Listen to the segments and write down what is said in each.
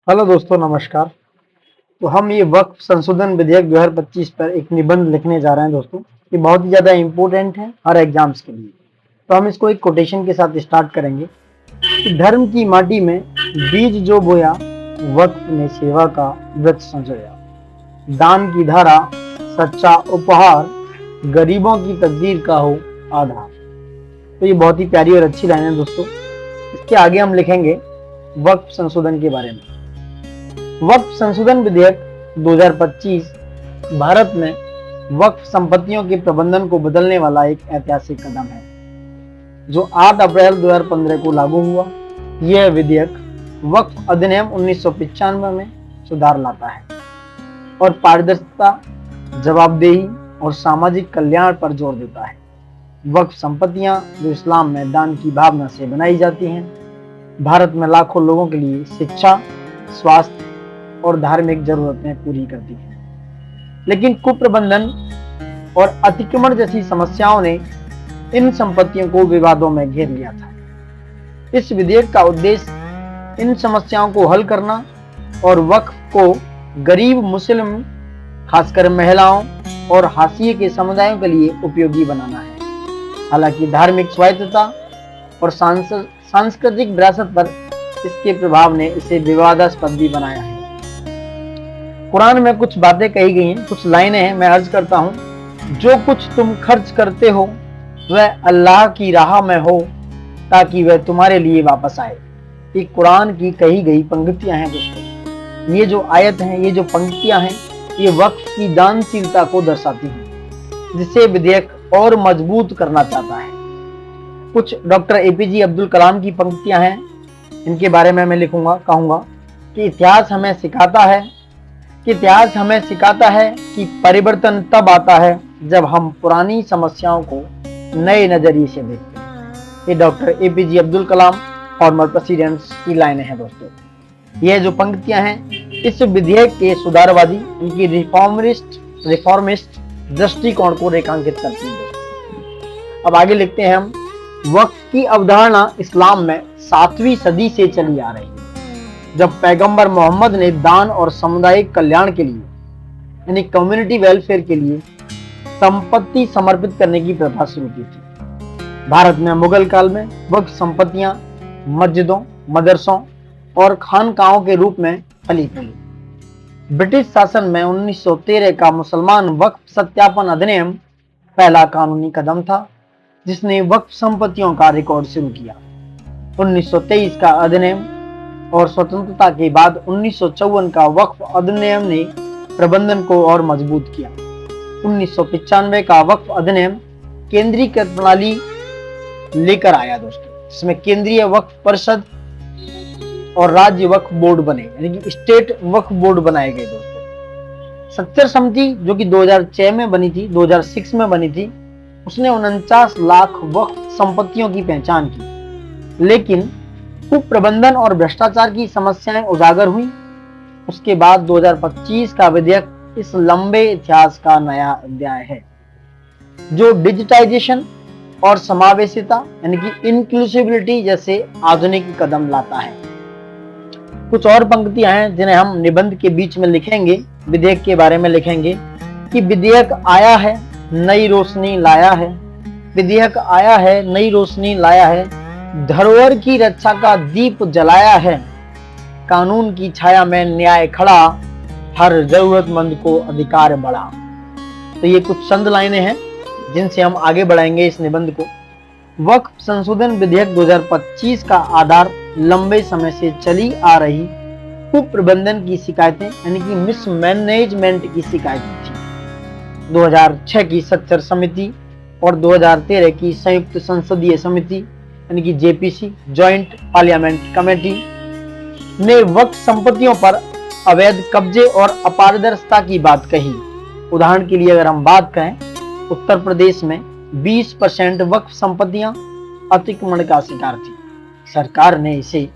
Hello दोस्तों, नमस्कार। तो हम ये वक्फ संशोधन विधेयक 2025 पर एक निबंध लिखने जा रहे हैं दोस्तों। ये बहुत ही ज़्यादा इम्पोर्टेंट है हर एग्जाम्स के लिए। तो हम इसको एक कोटेशन के साथ स्टार्ट करेंगे कि धर्म की माटी में बीज जो बोया, वक्फ ने सेवा का वृक्ष संजोया। दान की धारा, सच्चा उपहार, गरीबों की तकदीर का हो आधार। तो ये बहुत ही प्यारी और अच्छी लाइन है दोस्तों। इसके आगे हम लिखेंगे वक्फ संशोधन के बारे में। वक्फ संशोधन विधेयक 2025 भारत में वक्फ संपत्तियों के प्रबंधन को बदलने वाला एक ऐतिहासिक कदम है, जो 8 अप्रैल 2015 को लागू हुआ। यह विधेयक वक्फ अधिनियम 1995 में सुधार लाता है और पारदर्शिता, जवाबदेही और सामाजिक कल्याण पर जोर देता है। वक्फ संपत्तियां जो इस्लाम में दान की भावना से बनाई जाती हैं, भारत में लाखों लोगों के लिए शिक्षा, स्वास्थ्य और धार्मिक जरूरतें पूरी करती हैं। लेकिन कुप्रबंधन और अतिक्रमण जैसी समस्याओं ने इन संपत्तियों को विवादों में घेर लिया था। इस विधेयक का उद्देश्य इन समस्याओं को हल करना और वक्फ को गरीब मुस्लिम, खासकर महिलाओं और हाशिए के समुदायों के लिए उपयोगी बनाना है। हालांकि धार्मिक स्वायत्तता और सांस्कृतिक विरासत पर इसके प्रभाव ने इसे विवादास्पद भी बनाया है। कुरान में कुछ बातें कही गई हैं, कुछ लाइनें हैं, मैं अर्ज करता हूं। जो कुछ तुम खर्च करते हो वह अल्लाह की राह में हो, ताकि वह तुम्हारे लिए वापस आए। ये कुरान की कही गई पंक्तियां हैं दोस्तों। ये जो आयत हैं, ये जो पंक्तियां हैं, ये वक्फ की दानशीलता को दर्शाती हैं, जिसे विधेयक और मजबूत करना चाहता है। कुछ डॉक्टर एपीजे अब्दुल कलाम की पंक्तियां हैं, इनके बारे में मैं लिखूंगा, कहूंगा कि इतिहास हमें सिखाता है कि परिवर्तन तब आता है जब हम पुरानी समस्याओं को नए नजरिए से देखते हैं। ये doctor APJ Abdul Kalam, farmer presidents की लाइनें हैं दोस्तों। ये जो पंक्तियां हैं इस विधेयक के सुधारवादी, इनकी रिफॉर्मिस्ट दृष्टिकोण को रेखांकित करती हैं दोस्तों। अब आगे लिखते हैं हम। वक्फ की अवधारणा इस्लाम में 7वीं सदी से चली आ रही है, जब पैगंबर मोहम्मद ने दान और सामुदायिक कल्याण के लिए, यानी कम्युनिटी वेलफेयर के लिए संपत्ति समर्पित करने की प्रथा शुरू की थी। भारत में मुगल काल में वक्फ संपत्तियां मस्जिदों, मदरसों और खानकाहों के रूप में फली फूली। ब्रिटिश शासन में 1913 का मुसलमान वक्फ सत्यापन अधिनियम पहला कानूनी कदम था, जिसने वक्फ संपत्तियों का रिकॉर्ड शुरू किया। 1923 का अधिनियम और स्वतंत्रता के बाद 1954 का वक्फ अधिनियम ने प्रबंधन को और मजबूत किया। 1995 का वक्फ अधिनियम केंद्रीकृत प्रणाली लेकर आया दोस्तों, जिसमें केंद्रीय वक्फ परिषद और राज्य वक्फ बोर्ड बने, यानी कि स्टेट वक्फ बोर्ड बनाए गए दोस्तों। सच्चर समिति जो कि 2006 में बनी थी, 2006 में बनी थी, उसने 49 लाख वक्फ संपत्तियों की पहचान की। लेकिन कुप्रबंधन और भ्रष्टाचार की समस्याएं उजागर हुई। उसके बाद 2025 का विधेयक इस लंबे इतिहास का नया अध्याय है, जो डिजिटाइजेशन और समावेशिता, यानी कि इंक्लूसिविटी जैसे आधुनिक कदम लाता है। कुछ और पंक्तियां हैं जिन्हें हम निबंध के बीच में लिखेंगे। विधेयक के बारे में लिखेंगे कि विधेयक आया है, नई रोशनी लाया है। विधेयक आया है, नई रोशनी लाया है, धरोहर की रक्षा का दीप जलाया है। कानून की छाया में न्याय खड़ा, हर जरूरतमंद को अधिकार बढ़ा। तो ये कुछ चंद लाइनें हैं जिनसे हम आगे बढ़ाएंगे इस निबंध को। वक्फ संशोधन विधेयक 2025 का आधार लंबे समय से चली आ रही कुप्रबंधन की शिकायतें, यानी कि मिसमैनेजमेंट की शिकायतें थी। 2006 की सच्चर समिति और 2013 की संयुक्त संसदीय समिति, यानी कि जेपीसी, जॉइंट पार्लियामेंट कमेटी, ने वक्फ संपत्तियों पर अवैध कब्जे और अपारदर्शिता की बात कही। उदाहरण के लिए अगर हम बात करें, उत्तर प्रदेश में 20% वक्फ संपत्तियां अतिक्रमण का शिकार थी। सरकार ने इसे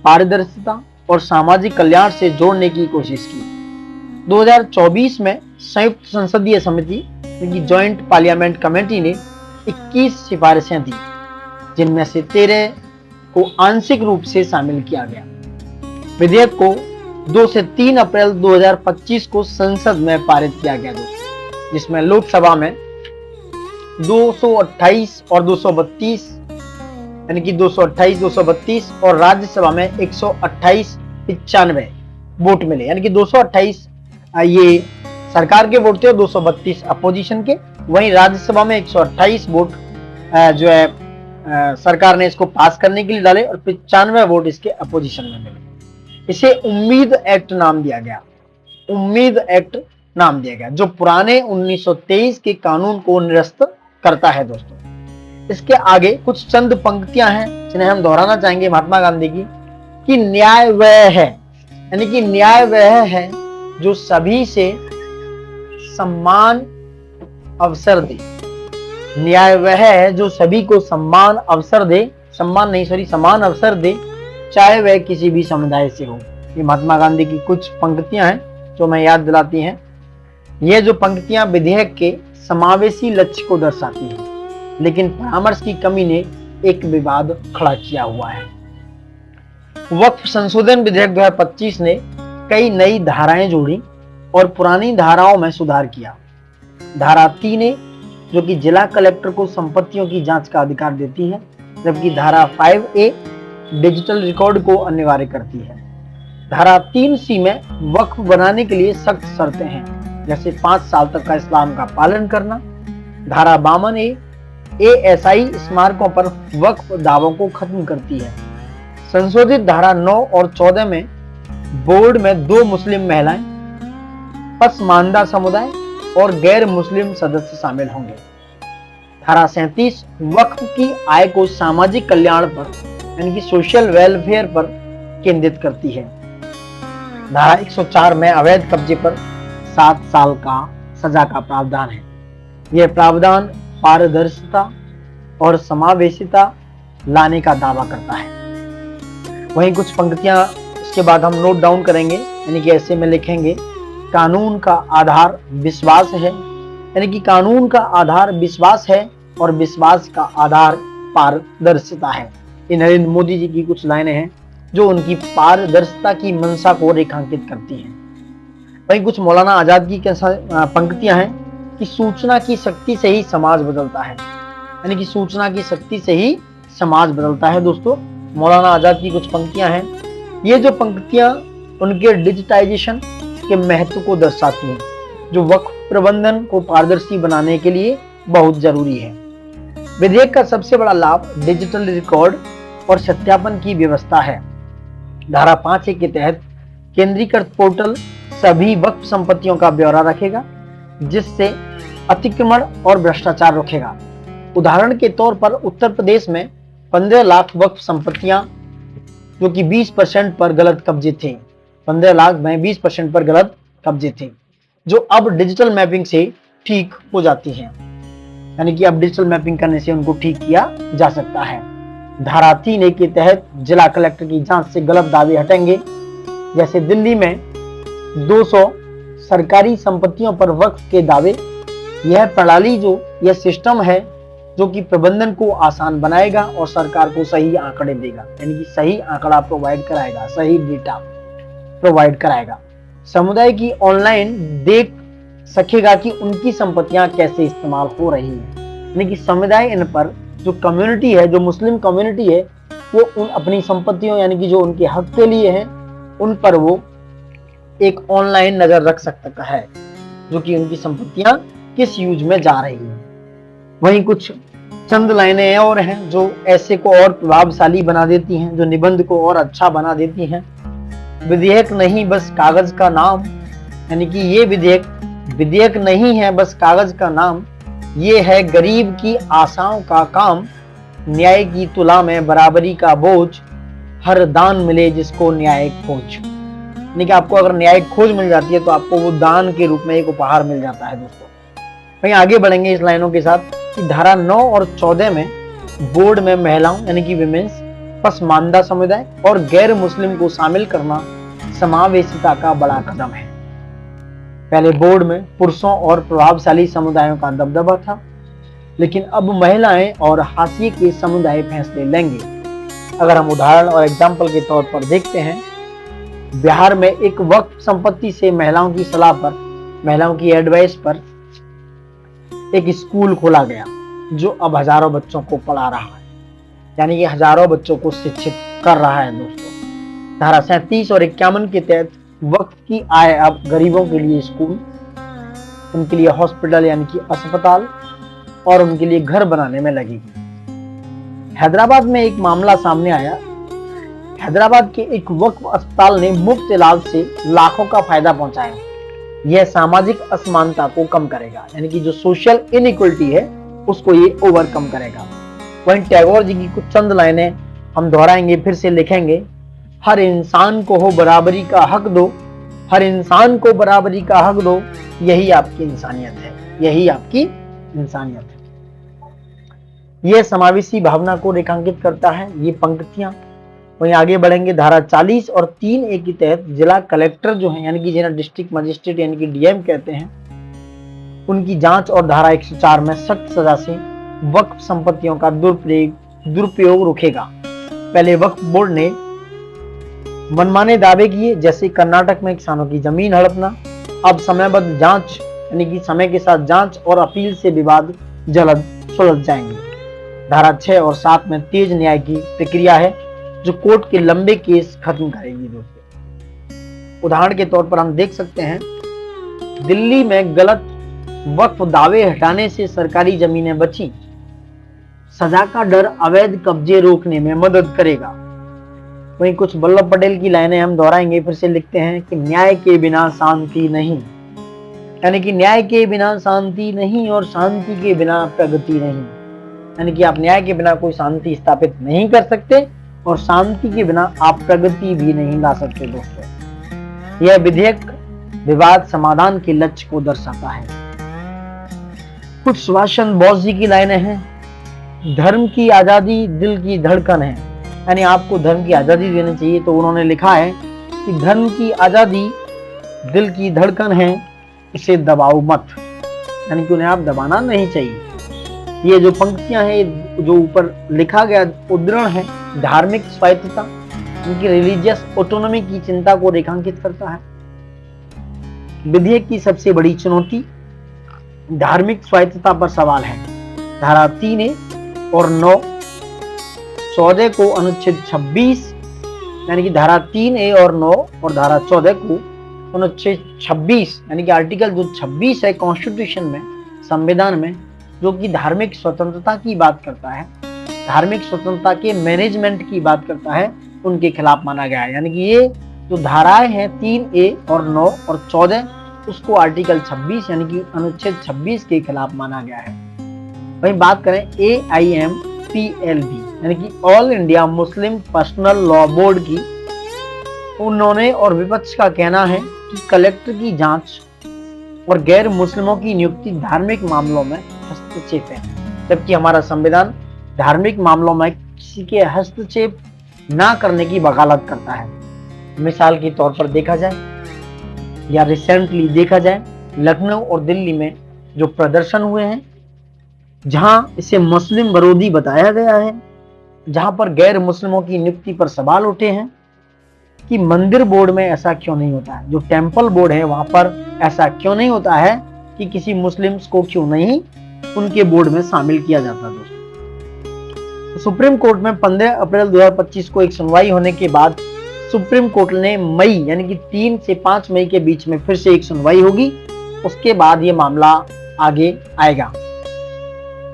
पारदर्शिता और सामाजिक कल्याण से जोड़ने की कोशिश की। 2024 में संयुक्त संसदीय समिति, यानी कि जॉइंट पार्लियामेंट कमेटी, ने 21 सिफारिशें दी, जिनमें से 13 को आंशिक रूप से शामिल किया गया। विधेयक को 2 से 3 अप्रैल 2025 को संसद में पारित किया गया दोस्तों, जिसमें लोकसभा में 228 और 232 यानी कि 228, 232 और राज्यसभा में 128, 95 वोट मिले, यानी कि 228 ये सरकार के वोट थे और 232 अपोजिशन के। वहीं राज्यसभा में 128 वोट जो है सरकार ने इसको पास करने के लिए डाले और 95 वोट इसके अपोजिशन में मिले। इसे उम्मीद एक्ट नाम दिया गया, उम्मीद एक्ट नाम दिया गया, जो पुराने 1923 के कानून को निरस्त करता है दोस्तों। इसके आगे कुछ चंद पंक्तियां हैं जिन्हें हम दोहराना चाहेंगे महात्मा गांधी की, कि न्याय वह है, यानी कि न्याय वह है जो सभी से सम्मान अवसर दे। न्याय वह है जो सभी को समान अवसर दे, समान अवसर दे, चाहे वह किसी भी समुदाय से हो। ये महात्मा गांधी की कुछ पंक्तियां हैं जो मैं याद दिलाती हैं। ये जो पंक्तियां विधेयक के समावेशी लक्ष्य को दर्शाती हैं, लेकिन परामर्श की कमी ने एक विवाद खड़ा किया हुआ है। वक्फ संशोधन विधेयक 2025 ने कई नई धाराएं जोड़ी और पुरानी धाराओं में सुधार किया। धारा 3A जो कि जिला कलेक्टर को संपत्तियों की जांच का अधिकार देती है, जबकि धारा 5A डिजिटल रिकॉर्ड को अनिवार्य करती है। धारा 3C में वक्फ बनाने के लिए सख्त शर्तें हैं, जैसे 5 साल तक का इस्लाम का पालन करना। धारा 52A ASI स्मारकों पर वक्फ दावों को खत्म करती है। संशोधित धारा 9 और 14 में बोर्ड में 2 मुस्लिम महिलाएं, पसमानदा समुदाय और गैर मुस्लिम सदस्य शामिल होंगे। धारा 37 वक्फ की आय को सामाजिक कल्याण पर यानी कि सोशल वेलफेयर पर केंद्रित करती है। धारा 104 में अवैध कब्जे पर 7 साल का सजा का प्रावधान है। यह प्रावधान पारदर्शिता और समावेशिता लाने का दावा करता है। वहीं कुछ पंक्तियां इसके बाद हम नोट डाउन करेंगे, यानी कि ऐसे में लिखेंगे, कानून का आधार विश्वास है, यानी कि कानून का आधार विश्वास है और विश्वास का आधार पारदर्शिता है। ये नरेंद्र मोदी जी की कुछ लाइनें हैं जो उनकी पारदर्शिता की मंशा को रेखांकित करती हैं। वहीं कुछ मौलाना आजाद की पंक्तियां हैं कि सूचना की शक्ति से ही समाज बदलता है, यानी कि सूचना की शक्ति से ही समाज बदलता है दोस्तों। मौलाना आजाद की कुछ पंक्तियां हैं। ये जो पंक्तियां उनके डिजिटाइजेशन के महत्व को दर्शाती हैं, जो वक्फ प्रबंधन को पारदर्शी बनाने के लिए बहुत जरूरी है। विधेयक का सबसे बड़ा लाभ डिजिटल रिकॉर्ड और सत्यापन की व्यवस्था है। धारा 5A के तहत केंद्रीकृत पोर्टल सभी वक्फ संपत्तियों का ब्यौरा रखेगा, जिससे अतिक्रमण और भ्रष्टाचार रोकेगा। उदाहरण के तौर पर उत्तर प्रदेश में 15 लाख वक्फ संपत्तियां जो कि 20% पर गलत कब्जे थे, 15 लाख में 20% पर गलत कब्जे थे, जो अब डिजिटल मैपिंग से ठीक हो जाती हैं, यानी कि अब डिजिटल मैपिंग करने से उनको ठीक किया जा सकता है। धारा 3A के तहत जिला कलेक्टर की जांच से गलत दावे हटेंगे। जैसे दिल्ली में 200 सरकारी संपत्तियों पर वक्फ के दावे। यह प्रणाली यह सिस्टम है जो कि प्रबंधन को आसान बनाएगा और सरकार को सही आंकड़े देगा, यानी कि सही आंकड़ा प्रोवाइड कराएगा, सही डेटा प्रोवाइड कराएगा। समुदाय की ऑनलाइन देख सकेगा कि उनकी संपत्तियां कैसे इस्तेमाल हो रही है, यानी कि समुदाय इन पर जो कम्युनिटी है, जो मुस्लिम कम्युनिटी है, वो उन अपनी संपत्तियों यानी कि जो उनके हक के लिए है उन पर वो एक ऑनलाइन नजर रख सकता है, जो कि उनकी संपत्तियां किस यूज में जा रही है। वहीं कुछ चंद लाइनें और हैं जो ऐसे को और प्रभावशाली बना देती हैं, जो निबंध को और अच्छा बना देती हैं। विधेयक नहीं बस कागज का नाम, यानी कि ये विधेयक नहीं है बस कागज का नाम, ये है गरीब की आशाओं का काम। न्याय की तुला में बराबरी का बोझ, हर दान मिले जिसको न्याय खोज। यानी कि आपको अगर न्याय खोज मिल जाती है तो आपको वो दान के रूप में एक उपहार मिल जाता है दोस्तों। वहीं आगे बढ़ेंगे इस लाइनों के साथ कि धारा 9 और 14 में बोर्ड में महिलाओं यानी कि विमेंस, पसमानदा समुदाय और गैर मुस्लिम को शामिल करना समावेशिता का बड़ा कदम है। पहले बोर्ड में पुरुषों और प्रभावशाली समुदायों का दबदबा था, लेकिन अब महिलाएं और हाशिए के समुदाय फैसले लेंगे। अगर हम उदाहरण और एग्जाम्पल के तौर पर देखते हैं बिहार में एक वक्फ संपत्ति से महिलाओं की सलाह पर, महिलाओं की एडवाइस पर एक स्कूल खोला गया जो अब हजारों बच्चों को पढ़ा रहा है, यानी कि हजारों बच्चों को शिक्षित कर रहा है दोस्तों। धारा 37 और 51 के तहत वक्फ की आय अब गरीबों के लिए स्कूल, उनके लिए हॉस्पिटल यानी कि अस्पताल और उनके लिए घर बनाने में लगेगी। हैदराबाद में एक मामला सामने आया। हैदराबाद के एक वक्फ अस्पताल ने मुफ्त इलाज से लाखों का फायदा पहुंचाया। यह सामाजिक असमानता को कम करेगा, यानी कि जो सोशल इनइक्वलिटी है उसको ये ओवरकम करेगा। वहीं टैगोर जी की कुछ चंद लाइनें हम दोहराएंगे, फिर से लिखेंगे। हर इंसान को हो बराबरी का हक दो, हर इंसान को बराबरी का हक दो, यही आपकी इंसानियत है, यही आपकी इंसानियत है। यह समावेशी भावना को रेखांकित करता है ये पंक्तियां। वहीं आगे बढ़ेंगे। धारा 40 और 3A के तहत जिला कलेक्टर जो है, यानी कि जिन्हें डिस्ट्रिक्ट मजिस्ट्रेट यानी कि डीएम कहते हैं, उनकी जांच और धारा 104 में सख्त सजा से वक्फ संपत्तियों का दुरुपयोग रोकेगा। पहले वक्फ बोर्ड ने मनमाने दावे किए, जैसे कर्नाटक में किसानों की जमीन हड़पना। अब समयबद्ध जांच यानी कि समय के साथ जांच और अपील से विवाद जल्द सुलझ जाएंगे। धारा 6 और 7 में तेज न्याय की प्रक्रिया है जो कोर्ट के लंबे केस खत्म करेगी दोस्तों। उदाहरण के तौर पर हम देख सकते हैं, दिल्ली में गलत वक्फ दावे हटाने से सरकारी जमीनें बची। सजा का डर अवैध कब्जे रोकने में मदद करेगा। वहीं कुछ वल्लभ पटेल की लाइनें हम दोहराएंगे, फिर से लिखते हैं कि न्याय के बिना शांति नहीं, यानी कि न्याय के बिना शांति नहीं और शांति के बिना प्रगति नहीं, यानी कि आप न्याय के बिना कोई शांति स्थापित नहीं कर सकते और शांति के बिना आप प्रगति भी नहीं ला सकते दोस्तों। यह विधेयक विवाद समाधान के लक्ष्य को दर्शाता है। कुछ सुभाष चंद्र बोस जी की लाइनें हैं। धर्म की आजादी दिल की धड़कन है, यानी आपको धर्म की आजादी देनी चाहिए। तो उन्होंने लिखा है कि धर्म की आजादी दिल की धड़कन है, इसे दबाओ मत, यानी कि उन्हें आप दबाना नहीं चाहिए। ये जो पंक्तियां हैं जो ऊपर लिखा गया उद्धरण है, धार्मिक स्वायत्तता, उनकी रिलीजियस ऑटोनॉमी की चिंता को रेखांकित करता है। विधेयक की सबसे बड़ी चुनौती धार्मिक स्वायत्तता पर सवाल है। धारा 3A और 9, 14 को अनुच्छेद 26, यानी कि धारा 3A और 9 और धारा 14 को अनुच्छेद 26 यानी कि आर्टिकल जो 26 है कॉन्स्टिट्यूशन में, संविधान में, जो कि धार्मिक स्वतंत्रता की बात करता है, धार्मिक स्वतंत्रता के मैनेजमेंट की बात करता है, उनके खिलाफ माना गया है। यानी कि ये जो धाराएं हैं 3A और 9 और 14, उसको आर्टिकल 26 यानी कि अनुच्छेद 26 के खिलाफ माना गया है। वहीं बात करें AIMPLB यानी कि all India Muslim personal law board की, उन्होंने और विपक्ष का कहना है कि कलेक्टर की जांच और गैर मुस्लिमों की नियुक्ति धार्मिक मामलों में हस्तक्षेप है, जबकि हमारा संविधान धार्मिक मामलों में किसी के हस्तक्षेप ना करने की वकालत करता है। मिसाल के तौर पर देखा जाए या रिसेंटली देखा जाए, लखनऊ और दिल्ली में जो प्रदर्शन हुए हैं, जहां इसे मुस्लिम विरोधी बताया गया है, जहां पर गैर मुस्लिमों की नियुक्ति पर सवाल उठे हैं कि मंदिर बोर्ड में ऐसा क्यों नहीं होता है, जो टेंपल बोर्ड है वहां पर ऐसा क्यों नहीं होता है कि किसी मुस्लिम्स को क्यों नहीं उनके बोर्ड में शामिल किया जाता। दोस्तों, तो सुप्रीम कोर्ट में 15 अप्रैल 2025 को एक सुनवाई होने के बाद सुप्रीम कोर्ट ने मई यानी कि 3 से 5 मई के बीच में फिर से एक सुनवाई होगी। उसके बाद ये मामला आगे आएगा।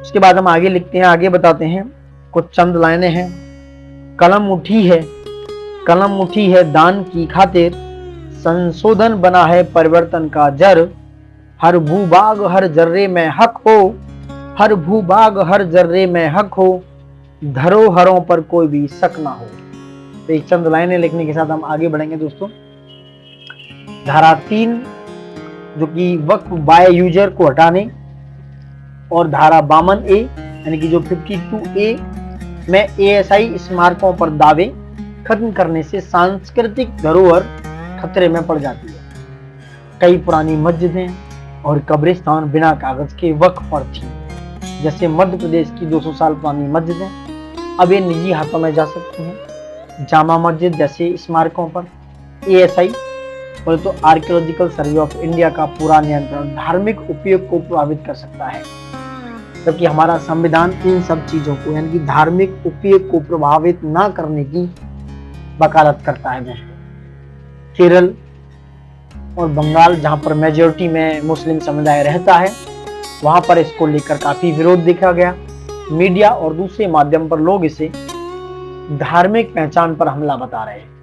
उसके बाद हम आगे लिखते हैं, आगे बताते हैं, कुछ चंद लाइनें हैं। कलम उठी है दान की खातिर, संशोधन बना है परिवर्तन का जर, हर भूभाग हर जर्रे में हक हो, हर भूभाग हर जर्रे में हक हो, धरोहरों पर कोई भी शक ना हो। तो एक चंद लाइनें लिखने के साथ हम आगे बढ़ेंगे दोस्तों। धारा 3 जो कि वक्फ बाय यूजर को हटाने और धारा 52A यानी कि जो 52A में ASI स्मारकों पर दावे खत्म करने से सांस्कृतिक धरोहर खतरे में पड़ जाती है। कई पुरानी मस्जिदें और कब्रिस्तान बिना कागज के वक्फ पर थी, जैसे मध्य प्रदेश की 200 साल पुरानी मस्जिदें अब ये निजी हाथों में जा सकती हैं। जामा मस्जिद जैसे स्मारकों पर ASI बोले तो आर्कियोलॉजिकल सर्वे ऑफ इंडिया का पूरा नियंत्रण धार्मिक उपयोग को प्रभावित कर सकता है, जबकि हमारा संविधान इन सब चीजों को यानी कि धार्मिक उपयोग को प्रभावित ना करने की वकालत करता है दोस्तों। केरल और बंगाल जहां पर मेजोरिटी में मुस्लिम समुदाय रहता है, वहां पर इसको लेकर काफी विरोध देखा गया। मीडिया और दूसरे माध्यम पर लोग इसे धार्मिक पहचान पर हमला बता रहे हैं।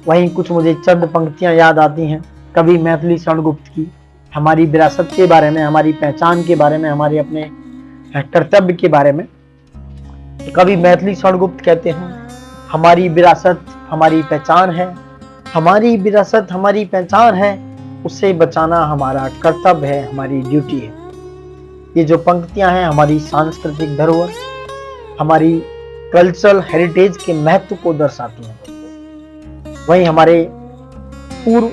वहीं कुछ मुझे चंद पंक्तियां याद आती हैं कवि मैथिली शरणगुप्त की, हमारी विरासत के बारे में, हमारी पहचान के बारे में, हमारे अपने कर्तव्य के बारे में। कवि मैथिली शरणगुप्त कहते हैं, हमारी विरासत हमारी पहचान है, हमारी विरासत हमारी पहचान है, उसे बचाना हमारा कर्तव्य है, हमारी ड्यूटी है। ये जो पंक्तियां हैं हमारी सांस्कृतिक धरोहर, हमारी कल्चरल हेरिटेज के महत्व को दर्शाती हैं। वहीं हमारे पूर्व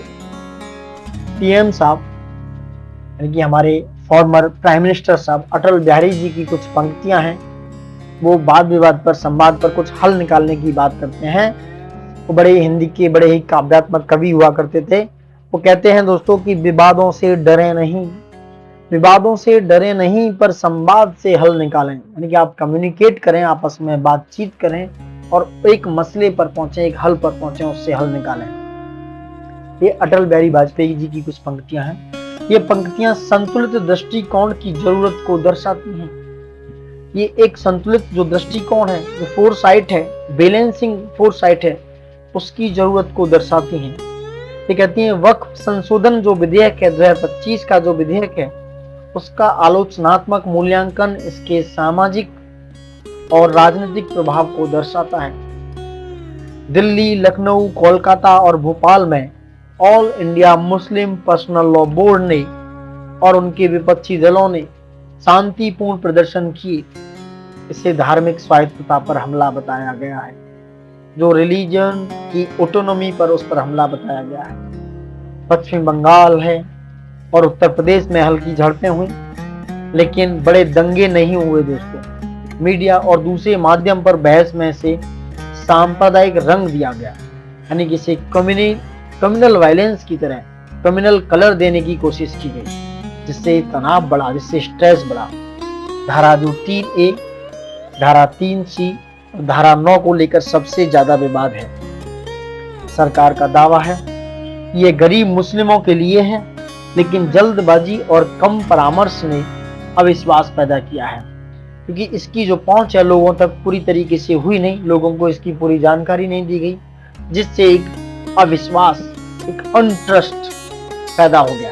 PM साहब यानी कि हमारे फॉर्मर प्राइम मिनिस्टर साहब अटल बिहारी जी की कुछ पंक्तियां हैं, वो वाद विवाद पर, संवाद पर कुछ हल निकालने की बात करते हैं। वो बड़े हिंदी के बड़े ही काव्यात्मक कवि हुआ करते थे। वो कहते हैं दोस्तों कि विवादों से डरे नहीं, विवादों से डरे नहीं पर संवाद से हल निकालें, यानी कि आप कम्युनिकेट करें, आपस में बातचीत करें और एक मसले पर पहुंचे, एक हल पर पहुंचे, उससे हल निकालें। ये अटल बिहारी वाजपेयी जी की कुछ पंक्तियां हैं। ये पंक्तियां संतुलित दृष्टिकोण की जरूरत को दर्शाती हैं। ये एक संतुलित जो दृष्टिकोण है, जो फोरसाइट है, बैलेंसिंग फोरसाइट है, उसकी जरूरत को दर्शाती हैं। ये कहती हैं वक्फ संशोधन जो विधेयक है 2025 का जो विधेयक है, उसका आलोचनात्मक मूल्यांकन इसके सामाजिक और राजनीतिक प्रभाव को दर्शाता है। दिल्ली, लखनऊ, कोलकाता और भोपाल में all India Muslim personal law board ने और उनके विपक्षी दलों ने शांतिपूर्ण प्रदर्शन किए। इसे धार्मिक स्वायत्तता पर हमला बताया गया है, जो रिलीजन की ऑटोनॉमी पर, उस पर हमला बताया गया है। पश्चिम बंगाल है और उत्तर प्रदेश में हल्की झड़पें हुई, लेकिन बड़े दंगे नहीं हुए दोस्तों। मीडिया और दूसरे माध्यम पर बहस में से सांप्रदायिक रंग दिया गया, यानी कि इसे कम्युनल वायलेंस की तरह कम्युनल कलर देने की कोशिश की गई, जिससे तनाव बढ़ा, जिससे स्ट्रेस बढ़ा। धारा जो 3A, धारा 3C और धारा 9 को लेकर सबसे ज्यादा विवाद है। सरकार का दावा है ये गरीब मुस्लिमों के लिए है, लेकिन जल्दबाजी और कम परामर्श ने अविश्वास पैदा किया है, क्योंकि इसकी जो पहुंच है लोगों तक पूरी तरीके से हुई नहीं, लोगों को इसकी पूरी जानकारी नहीं दी गई, जिससे एक अविश्वास, एक अनट्रस्ट पैदा हो गया।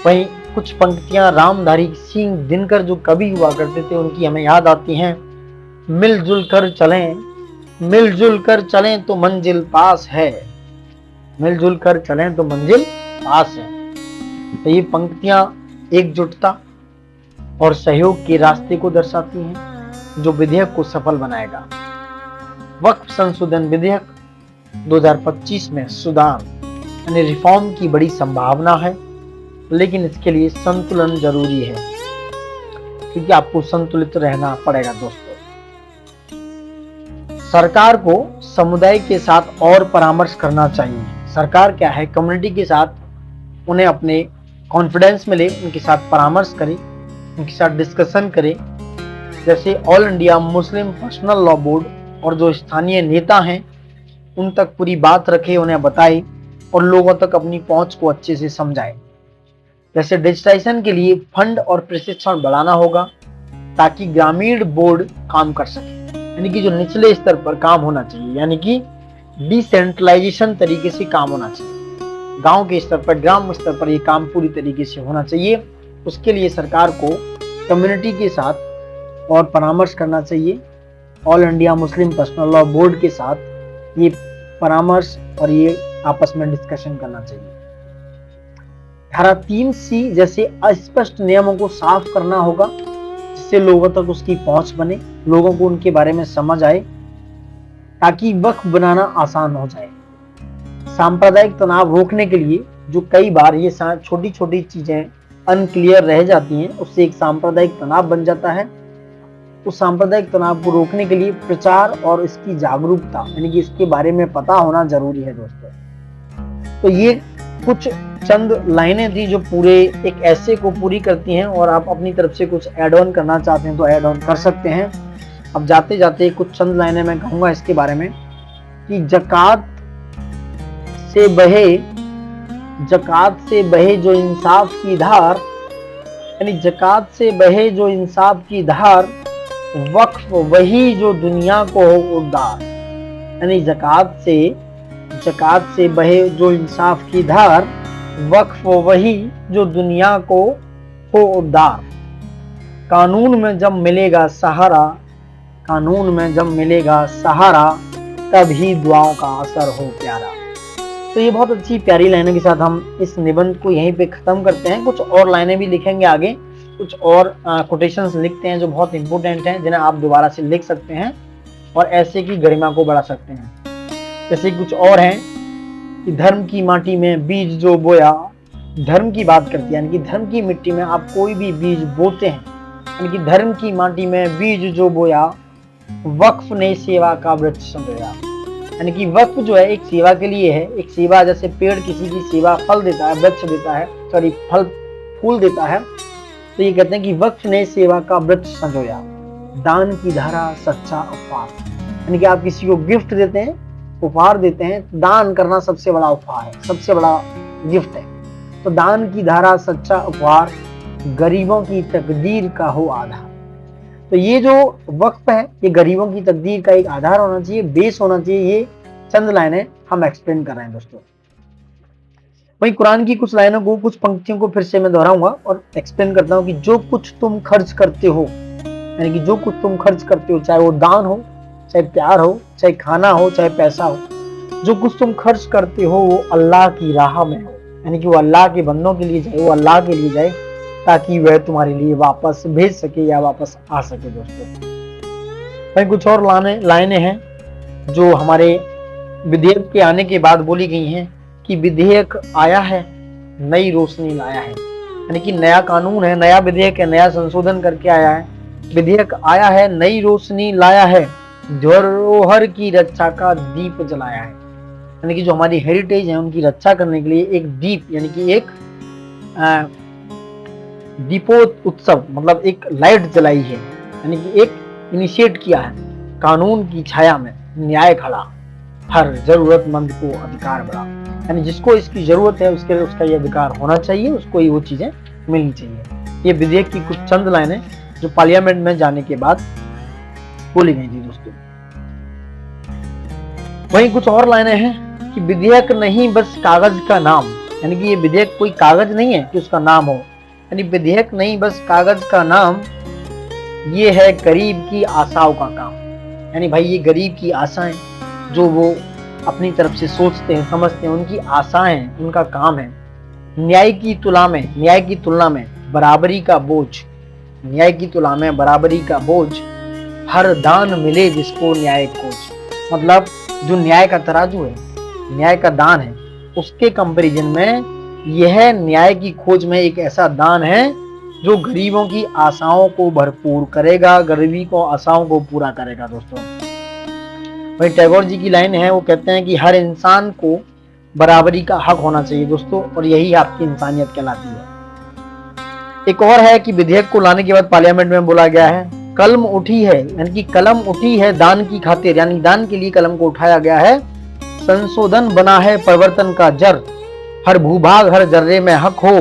वहीं कुछ पंक्तियां रामधारी सिंह दिनकर जो कवि हुआ करते थे, उनकी हमें याद आती हैं। मिलजुल कर चलें, मिलजुल कर चलें तो मंजिल पास है, मिलजुल कर चलें तो मंजिल पास है। तो ये पंक्तियां एकजुटता और सहयोग के रास्ते को दर्शाती हैं, जो विधेयक को सफल बनाएगा। वक्फ संशोधन विधेयक 2025 में सुधार यानी रिफॉर्म की बड़ी संभावना है, लेकिन इसके लिए संतुलन जरूरी है, क्योंकि आपको संतुलित रहना पड़ेगा दोस्तों। सरकार को समुदाय के साथ और परामर्श करना चाहिए। सरकार क्या है, कम्युनिटी के साथ उन्हें अपने कॉन्फिडेंस में ले, उनके साथ परामर्श करे, उनके साथ डिस्कशन करे। जैसे all India Muslim personal law board और जो स्थानीय नेता हैं उन तक पूरी बात रखे, उन्हें बताए और लोगों तक अपनी पहुंच को अच्छे से समझाए। जैसे डिजिटाइजेशन के लिए फंड और प्रशिक्षण बढ़ाना होगा, ताकि ग्रामीण बोर्ड काम कर सके, यानी कि जो निचले स्तर पर काम होना चाहिए, यानी कि डिसेंट्रलाइजेशन तरीके से काम होना चाहिए। गांव के स्तर पर, ग्राम स्तर पर ये काम पूरी तरीके से होना चाहिए। उसके लिए सरकार को कम्युनिटी के साथ और परामर्श करना चाहिए। All India Muslim personal law board के साथ ये परामर्श और ये आपस में डिस्कशन करना चाहिए। धारा 3C जैसे अस्पष्ट नियमों को साफ करना होगा, जिससे लोगों तक उसकी पहुंच बने, लोगों को उनके बारे में समझ आए, ताकि वक्फ बनाना आसान हो जाए। सांप्रदायिक तनाव रोकने के लिए जो कई बार ये छोटी छोटी चीजें अनक्लियर रह जाती हैं, उससे एक सांप्रदायिक तनाव बन जाता है। उस सांप्रदायिक तनाव को रोकने के लिए प्रचार और इसकी जागरूकता यानी कि इसके बारे में पता होना जरूरी है दोस्तों। तो ये कुछ चंद लाइनें थी जो पूरे एक ऐसे को पूरी करती हैं, और आप अपनी तरफ से कुछ ऐड ऑन करना चाहते हैं तो ऐड ऑन कर सकते हैं। अब जाते जाते कुछ चंद लाइनें मैं कहूंगा इसके बारे में कि जकात से बहे जो इंसाफ की धार, यानी जकात से बहे जो इंसाफ की धार, वक्फ वही जो दुनिया को हो उद्धार। यानी जकात से बहे जो इंसाफ की धार, वक्फ वही जो दुनिया को हो उद्धार। कानून में जब मिलेगा सहारा, तभी दुआओं का असर हो प्यारा। तो ये बहुत अच्छी प्यारी लाइनों के साथ हम इस निबंध को यहीं पे खत्म करते हैं। कुछ और लाइनें भी लिखेंगे आगे, कुछ और कोटेशंस लिखते हैं जो बहुत इंपॉर्टेंट हैं, जिन्हें आप दोबारा से लिख सकते हैं और ऐसे की गरिमा को बढ़ा सकते हैं। जैसे कुछ और हैं कि धर्म की माटी में बीज जो बोया, धर्म की बात करती है, यानी कि धर्म की मिट्टी में आप कोई भी बीज बोते हैं, यानी कि धर्म की माटी में बीज जो बोया, वक्फ ने सेवा का वृक्ष संजोया। यानी कि वक्फ जो है एक सेवा के लिए है। एक सेवा जैसे पेड़ किसी की सेवा फल देता है, वृक्ष देता है, सॉरी फूल देता है, तो ये कहते हैं कि वक्फ ने सेवा का वृक्ष संजोया। दान की धारा सच्चा उपहार, यानी कि आप किसी को गिफ्ट देते हैं, उपहार देते हैं, दान करना सबसे बड़ा उपहार है, सबसे बड़ा गिफ्ट है। तो दान की धारा सच्चा उपहार, गरीबों की तकदीर का हो आधार। तो ये जो वक्फ है ये गरीबों की तकदीर का एक आधार होना चाहिए, बेस होना चाहिए। ये चंद लाइनें हम एक्सप्लेन कर रहे हैं दोस्तों। वहीं कुरान की कुछ लाइनों को, कुछ पंक्तियों को फिर से मैं दोहराऊंगा और एक्सप्लेन करता हूं कि जो कुछ तुम खर्च करते हो, यानी कि जो कुछ तुम खर्च करते हो, चाहे वो दान हो, चाहे प्यार हो, चाहे खाना हो, चाहे पैसा हो, जो कुछ तुम खर्च करते हो वो अल्लाह की राह में हो, यानी कि वो अल्लाह के बंदों के लिए जाए, वो अल्लाह के लिए जाए, ताकि वह तुम्हारे लिए वापस भेज सके या वापस आ सके दोस्तों। वहीं कुछ और लाइनें हैं जो हमारे विधेयक के आने के बाद बोली गई हैं कि विधेयक आया है, नई रोशनी लाया है। यानी कि नया कानून है, नया विधेयक है, नया संशोधन करके आया है। विधेयक आया है, नई रोशनी लाया है, धरोहर की रक्षा का दीप जलाया है। यानी कि जो हमारी हेरिटेज है उनकी रक्षा करने के लिए एक दीप, यानी कि एक दीपोत्सव, मतलब एक लाइट जलाई है, यानी कि एक इनिशिएट किया है। कानून की छाया में न्याय खड़ा, हर जरूरतमंद को अधिकार बढ़ा। यानी जिसको इसकी जरूरत है उसके लिए उसका ये अधिकार होना चाहिए, उसको ये वो चीजें मिलनी चाहिए। ये विधेयक की कुछ चंद लाइनें जो पार्लियामेंट में जाने के बाद बोली गई थी दोस्तों। वहीं कुछ और लाइनें हैं कि विधेयक नहीं बस कागज का नाम, यानी कि ये विधेयक कोई कागज नहीं है कि उसका नाम हो, यानी विधेयक नहीं बस कागज का नाम, ये है गरीब की आशाओं का काम। यानी भाई ये गरीब की आशाएं जो वो अपनी तरफ से सोचते हैं, समझते हैं, उनकी आशाएं, उनका काम है। न्याय की तुलना में बराबरी का बोझ, न्याय की तुलना में बराबरी का बोझ, हर दान मिले जिसको न्याय खोज। मतलब जो न्याय का तराजू है, न्याय का दान है, उसके कंपैरिजन में यह न्याय की खोज में एक ऐसा दान है जो गरीबों की आशाओं को भरपूर करेगा, गरीबी को आशाओं को पूरा करेगा दोस्तों। वही टैगोर जी की लाइन है, वो कहते हैं कि हर इंसान को बराबरी का हक होना चाहिए दोस्तों, और यही आपकी इंसानियत कहलाती है। एक और है कि विधेयक को लाने के बाद पार्लियामेंट में बोला गया है, कलम उठी है, यानी कि कलम उठी है दान की खातिर, यानी दान के लिए कलम को उठाया गया है। संशोधन बना है परिवर्तन का जर, हर भूभाग हर जर्रे में हक हो,